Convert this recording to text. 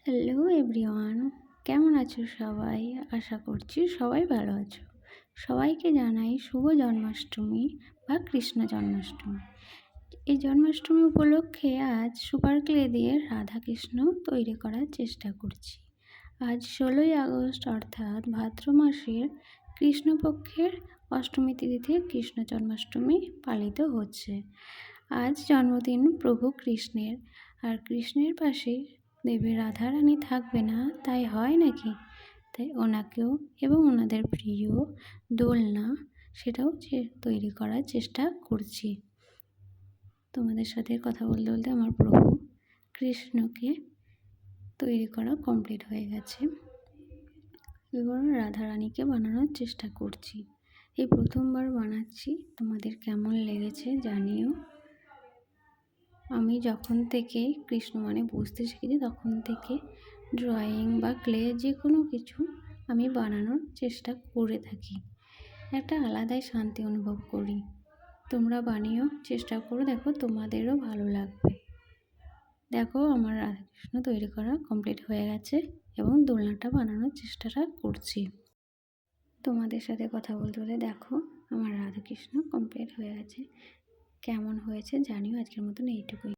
Hello everyone, কেমন আছো সবাই? আশা করছি সবাই ভালো আছো। সবাইকে জানাই শুভ জন্মাষ্টমী বা কৃষ্ণ জন্মাষ্টমী। এই জন্মাষ্টমী উপলক্ষে আজ সুপার ক্লে দিয়ে রাধাকৃষ্ণ তৈরি করার চেষ্টা করছি। আজ 16ই আগস্ট অর্থাৎ ভাদ্র মাসের কৃষ্ণপক্ষের অষ্টমী তিথিতে কৃষ্ণ জন্মাষ্টমী পালিত হচ্ছে। আজ জন্মদিন প্রভু কৃষ্ণের, আর কৃষ্ণের পাশে দেবী রাধারানী থাকবে না তাই হয় নাকি? তাই ওনাকেও এবং ওনাদের প্রিয় দোলনা সেটাও তৈরি করার চেষ্টা করছি। তোমাদের সাথে কথা বলতে বলতে আমার প্রভু কৃষ্ণকে তৈরি করা কমপ্লিট হয়ে গেছে। এবার রাধারানীকে বানানোর চেষ্টা করছি। এই প্রথমবার বানাচ্ছি, তোমাদের কেমন লেগেছে জানিও। আমি যখন থেকে কৃষ্ণ বুঝতে শিখেছি তখন থেকে ড্রয়িং বা ক্লে যে কোনো কিছু আমি বানানোর চেষ্টা করে থাকি। একটা আলাদাই শান্তি অনুভব করি। তোমরা বানিও, চেষ্টা করে দেখো, তোমাদেরও ভালো লাগবে। দেখো আমার রাধাকৃষ্ণ তৈরি করা কমপ্লিট হয়ে গেছে এবং দোলনাটা বানানোর চেষ্টাটা করছি। তোমাদের সাথে কথা বলতে বলতে দেখো আমার রাধাকৃষ্ণ কমপ্লিট হয়ে গেছে। কেমন হয়েছে জানিও। আজকের মতন এইটুকুই।